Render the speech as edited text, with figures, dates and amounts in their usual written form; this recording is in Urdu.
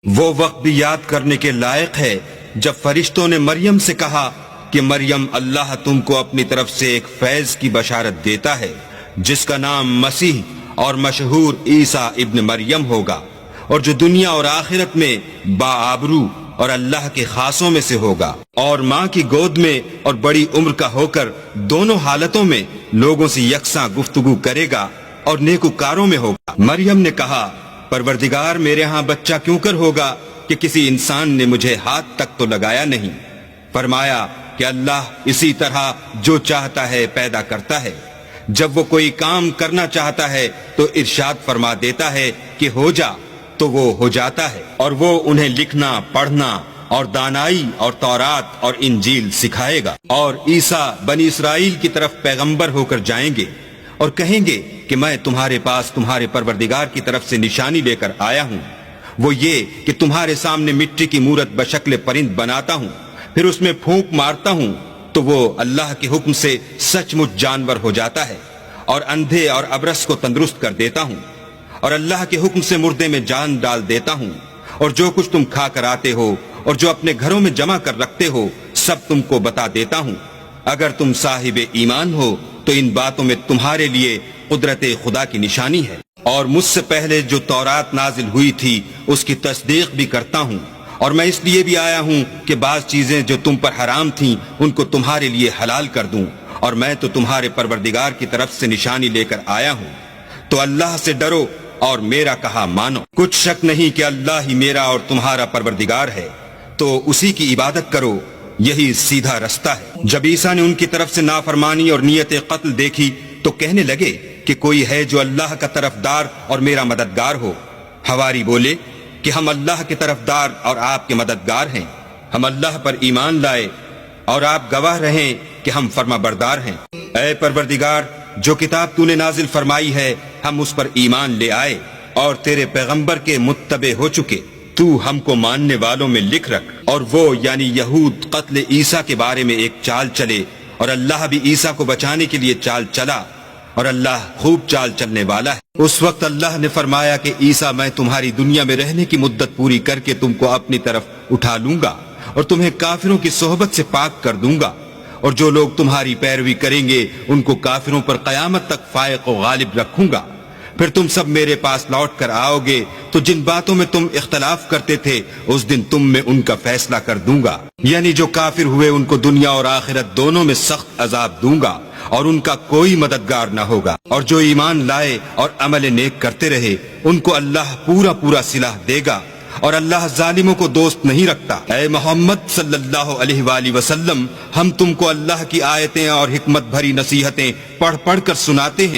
وہ وقت بھی یاد کرنے کے لائق ہے جب فرشتوں نے مریم سے کہا کہ مریم اللہ تم کو اپنی طرف سے ایک فیض کی بشارت دیتا ہے جس کا نام مسیح اور مشہور عیسیٰ ابن مریم ہوگا، اور جو دنیا اور آخرت میں باآبرو اور اللہ کے خاصوں میں سے ہوگا، اور ماں کی گود میں اور بڑی عمر کا ہو کر دونوں حالتوں میں لوگوں سے یکساں گفتگو کرے گا اور نیکوکاروں میں ہوگا۔ مریم نے کہا پروردگار میرے ہاں بچہ کیوں کر ہوگا کہ کسی انسان نے مجھے ہاتھ تک تو لگایا نہیں۔ فرمایا کہ اللہ اسی طرح جو چاہتا ہے پیدا کرتا ہے، جب وہ کوئی کام کرنا چاہتا ہے تو ارشاد فرما دیتا ہے کہ ہو جا تو وہ ہو جاتا ہے، اور وہ انہیں لکھنا پڑھنا اور دانائی اور تورات اور انجیل سکھائے گا۔ اور عیسیٰ بنی اسرائیل کی طرف پیغمبر ہو کر جائیں گے اور کہیں گے کہ میں تمہارے پاس تمہارے پروردگار کی طرف سے نشانی لے کر آیا ہوں، وہ یہ کہ تمہارے سامنے مٹی کی مورت بشکل پرند بناتا ہوں، پھر اس میں پھونک مارتا ہوں تو وہ اللہ کے حکم سے سچ مچ جانور ہو جاتا ہے، اور اندھے اور ابرص کو تندرست کر دیتا ہوں، اور اللہ کے حکم سے مردے میں جان ڈال دیتا ہوں، اور جو کچھ تم کھا کر آتے ہو اور جو اپنے گھروں میں جمع کر رکھتے ہو سب تم کو بتا دیتا ہوں۔ اگر تم صاحب ایمان ہو تو ان باتوں میں تمہارے لیے قدرت خدا کی نشانی ہے، اور مجھ سے پہلے جو تورات نازل ہوئی تھی اس کی تصدیق بھی کرتا ہوں، اور میں اس لیے بھی آیا ہوں کہ بعض چیزیں جو تم پر حرام تھیں ان کو تمہارے لیے حلال کر دوں، اور میں تو تمہارے پروردگار کی طرف سے نشانی لے کر آیا ہوں۔ تو اللہ سے ڈرو اور میرا کہا مانو، کچھ شک نہیں کہ اللہ ہی میرا اور تمہارا پروردگار ہے، تو اسی کی عبادت کرو، یہی سیدھا رستہ ہے۔ جب عیسیٰ نے ان کی طرف سے نافرمانی اور نیت قتل دیکھی تو کہنے لگے کہ کوئی ہے جو اللہ کا طرفدار اور میرا مددگار ہو۔ حواری بولے کہ ہم اللہ کے طرفدار اور آپ کے مددگار ہیں، ہم اللہ پر ایمان لائے اور آپ گواہ رہیں کہ ہم فرما بردار ہیں۔ اے پروردگار، جو کتاب تو نے نازل فرمائی ہے ہم اس پر ایمان لے آئے اور تیرے پیغمبر کے متبع ہو چکے، تو ہم کو ماننے والوں میں لکھ رکھ۔ اور وہ یعنی یہود قتل عیسیٰ کے بارے میں ایک چال چلے، اور اللہ بھی عیسیٰ کو بچانے کے لیے چال چلا، اور اللہ خوب چال چلنے والا ہے۔ اس وقت اللہ نے فرمایا کہ عیسیٰ میں تمہاری دنیا میں رہنے کی مدت پوری کر کے تم کو اپنی طرف اٹھا لوں گا اور تمہیں کافروں کی صحبت سے پاک کر دوں گا، اور جو لوگ تمہاری پیروی کریں گے ان کو کافروں پر قیامت تک فائق و غالب رکھوں گا۔ پھر تم سب میرے پاس لوٹ کر آؤ گے تو جن باتوں میں تم اختلاف کرتے تھے اس دن تم میں ان کا فیصلہ کر دوں گا، یعنی جو کافر ہوئے ان کو دنیا اور آخرت دونوں میں سخت عذاب دوں گا اور ان کا کوئی مددگار نہ ہوگا، اور جو ایمان لائے اور عمل نیک کرتے رہے ان کو اللہ پورا پورا صلاح دے گا، اور اللہ ظالموں کو دوست نہیں رکھتا۔ اے محمد صلی اللہ علیہ وآلہ وسلم، ہم تم کو اللہ کی آیتیں اور حکمت بھری نصیحتیں پڑھ پڑھ کر سناتے ہیں،